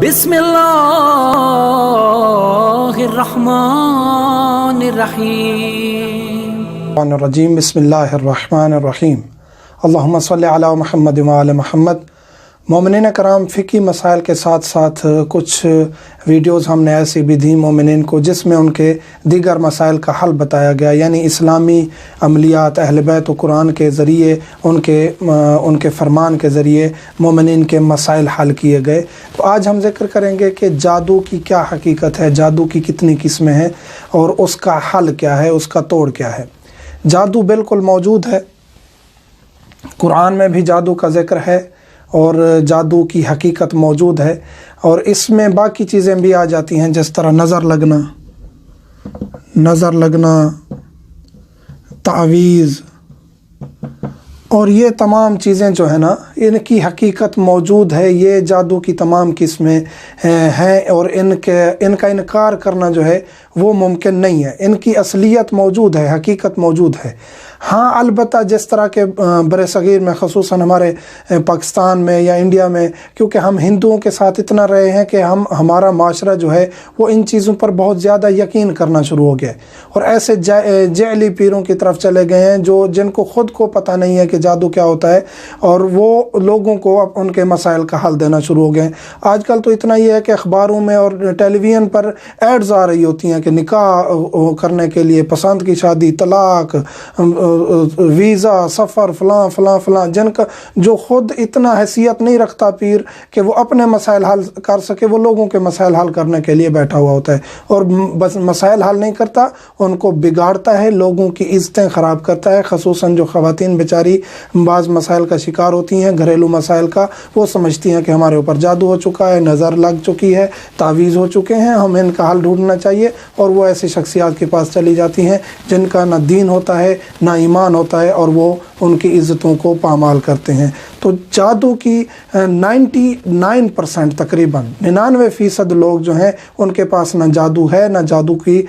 بسم اللہ الرحمن الرحیم الرجیم بسم اللہ الرحمن الرحیم اللہم صلی علی محمد وعلی محمد۔ مومنین کرام، فقہی مسائل کے ساتھ ساتھ کچھ ویڈیوز ہم نے ایسی بھی دیں مومنین کو جس میں ان کے دیگر مسائل کا حل بتایا گیا، یعنی اسلامی عملیات اہل بیت و قرآن کے ذریعے ان کے فرمان کے ذریعے مومنین کے مسائل حل کیے گئے۔ تو آج ہم ذکر کریں گے کہ جادو کی کیا حقیقت ہے، جادو کی کتنی قسمیں ہیں اور اس کا حل کیا ہے، اس کا توڑ کیا ہے۔ جادو بالکل موجود ہے، قرآن میں بھی جادو کا ذکر ہے اور جادو کی حقیقت موجود ہے، اور اس میں باقی چیزیں بھی آ جاتی ہیں جس طرح نظر لگنا، تعویذ، اور یہ تمام چیزیں جو ہے نا، ان کی حقیقت موجود ہے۔ یہ جادو کی تمام قسمیں ہیں اور ان کا انکار کرنا جو ہے وہ ممکن نہیں ہے۔ ان کی اصلیت موجود ہے، حقیقت موجود ہے۔ ہاں، البتہ جس طرح کے بر صغیر میں، خصوصاً ہمارے پاکستان میں یا انڈیا میں، کیونکہ ہم ہندوؤں کے ساتھ اتنا رہے ہیں کہ ہمارا معاشرہ جو ہے وہ ان چیزوں پر بہت زیادہ یقین کرنا شروع ہو گیا ہے، اور ایسے جعلی پیروں کی طرف چلے گئے ہیں جن کو خود کو پتہ نہیں ہے کہ جادو کیا ہوتا ہے، اور وہ لوگوں کو ان کے مسائل کا حل دینا شروع ہو گئے ہیں۔ آج کل تو اتنا یہ ہے کہ اخباروں میں اور ٹیلی ویژن پر ایڈز آ رہی ہوتی ہیں کہ نکاح کرنے کے لیے، پسند کی شادی، طلاق، ویزا، سفر، فلاں فلاں فلاں، جن کا جو خود اتنا حیثیت نہیں رکھتا پیر کہ وہ اپنے مسائل حل کر سکے، وہ لوگوں کے مسائل حل کرنے کے لیے بیٹھا ہوا ہوتا ہے، اور بس مسائل حل نہیں کرتا، ان کو بگاڑتا ہے، لوگوں کی عزتیں خراب کرتا ہے۔ خصوصاً جو خواتین بیچاری بعض مسائل کا شکار ہوتی ہیں، گھریلو مسائل کا، وہ سمجھتی ہیں کہ ہمارے اوپر جادو ہو چکا ہے، نظر لگ چکی ہے، تعویذ ہو چکے ہیں، ہمیں ان کا حل ڈھونڈنا چاہیے، اور وہ ایسی شخصیات کے پاس چلی جاتی ہیں جن کا نہ دین ہوتا ہے نہ ایمان ہوتا ہے، اور وہ ان کی عزتوں کو پامال کرتے ہیں۔ تو جادو کی 99% تقریباً 99% لوگ جو ہیں ان کے پاس نہ جادو ہے، نہ جادو کی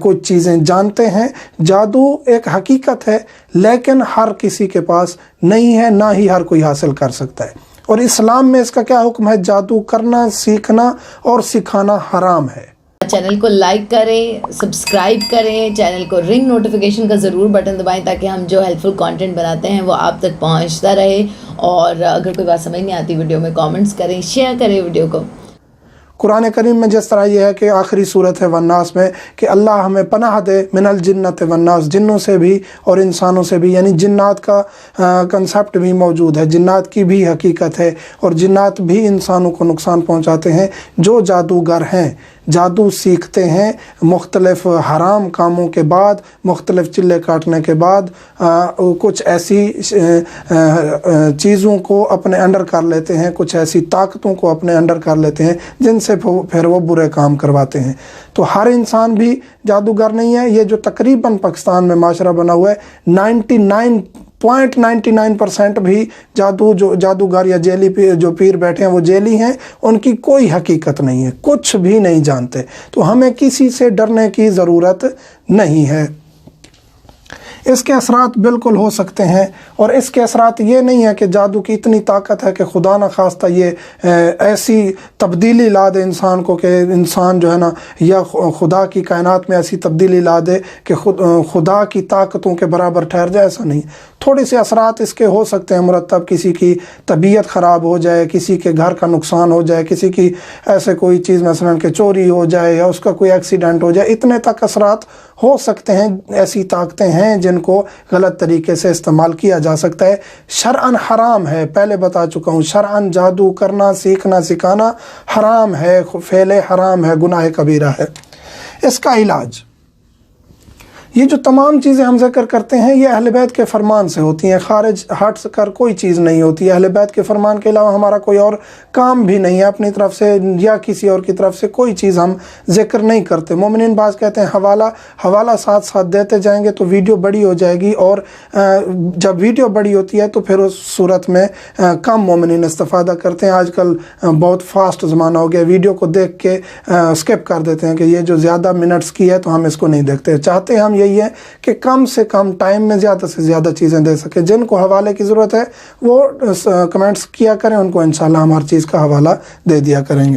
کچھ چیزیں جانتے ہیں۔ جادو ایک حقیقت ہے لیکن ہر کسی کے پاس نہیں ہے، نہ ہی ہر کوئی حاصل کر سکتا ہے۔ اور اسلام میں اس کا کیا حکم ہے؟ جادو کرنا، سیکھنا اور سکھانا حرام ہے۔ چینل کو لائک کریں، سبسکرائب کریں، چینل کو رنگ نوٹیفیکیشن کا ضرور بٹن دبائیں تاکہ ہم جو ہیلپ فل کانٹینٹ بناتے ہیں وہ آپ تک پہنچتا رہے، اور اگر کوئی بات سمجھ نہیں آتی ویڈیو میں کامنٹس کریں، شیئر کریں ویڈیو کو۔ قرآن کریم میں جس طرح یہ ہے کہ آخری صورت ہے والناس میں کہ اللہ ہمیں پناہ دے من الجنت والناس، جنوں سے بھی اور انسانوں سے بھی، یعنی جنات کا کنسیپٹ بھی موجود ہے، جنات کی بھی حقیقت ہے، اور جنات بھی انسانوں کو نقصان پہنچاتے ہیں۔ جو جادوگر ہیں، جادو سیکھتے ہیں، مختلف حرام کاموں کے بعد، مختلف چلے کاٹنے کے بعد کچھ ایسی چیزوں کو اپنے انڈر کر لیتے ہیں، کچھ ایسی طاقتوں کو اپنے انڈر کر لیتے ہیں جن سے پھر وہ برے کام کرواتے ہیں۔ تو ہر انسان بھی جادوگر نہیں ہے۔ یہ جو تقریباً پاکستان میں معاشرہ بنا ہوا ہے، 99.99% بھی جادوگر یا جیلی جو پیر بیٹھے ہیں وہ جیلی ہیں، ان کی کوئی حقیقت نہیں ہے، کچھ بھی نہیں جانتے۔ تو ہمیں کسی سے ڈرنے کی ضرورت نہیں ہے۔ اس کے اثرات بالکل ہو سکتے ہیں، اور اس کے اثرات یہ نہیں ہے کہ جادو کی اتنی طاقت ہے کہ خدا نہ خواستہ یہ ایسی تبدیلی لا دے انسان کو کہ انسان جو ہے نا، یا خدا کی کائنات میں ایسی تبدیلی لا دے کہ خدا کی طاقتوں کے برابر ٹھہر جائے، ایسا نہیں۔ تھوڑے سے اثرات اس کے ہو سکتے ہیں مرتب، کسی کی طبیعت خراب ہو جائے، کسی کے گھر کا نقصان ہو جائے، کسی کی ایسے کوئی چیز مثلا کہ چوری ہو جائے یا اس کا کوئی ایکسیڈنٹ ہو جائے، اتنے تک اثرات ہو سکتے ہیں۔ ایسی طاقتیں ہیں جن کو غلط طریقے سے استعمال کیا جا سکتا ہے۔ شرعاً حرام ہے، پہلے بتا چکا ہوں، شرعاً جادو کرنا، سیکھنا، سکھانا حرام ہے، فعل حرام ہے، گناہ کبیرہ ہے۔ اس کا علاج، یہ جو تمام چیزیں ہم ذکر کرتے ہیں یہ اہل بیت کے فرمان سے ہوتی ہیں، خارج ہٹ کر کوئی چیز نہیں ہوتی۔ اہل بیت کے فرمان کے علاوہ ہمارا کوئی اور کام بھی نہیں ہے، اپنی طرف سے یا کسی اور کی طرف سے کوئی چیز ہم ذکر نہیں کرتے۔ مومنین بعض کہتے ہیں حوالہ ساتھ ساتھ دیتے جائیں گے تو ویڈیو بڑی ہو جائے گی، اور جب ویڈیو بڑی ہوتی ہے تو پھر اس صورت میں کم مومنین استفادہ کرتے ہیں۔ آج کل بہت فاسٹ زمانہ ہو گیا، ویڈیو کو دیکھ کے اسکپ کر دیتے ہیں کہ یہ جو زیادہ منٹس کی ہے تو ہم اس کو نہیں دیکھتے۔ چاہتے ہیں ہم یہی ہے کہ کم سے کم ٹائم میں زیادہ سے زیادہ چیزیں دے سکیں۔ جن کو حوالے کی ضرورت ہے وہ کمنٹس کیا کریں، ان کو انشاءاللہ ہم ہر چیز کا حوالہ دے دیا کریں گے۔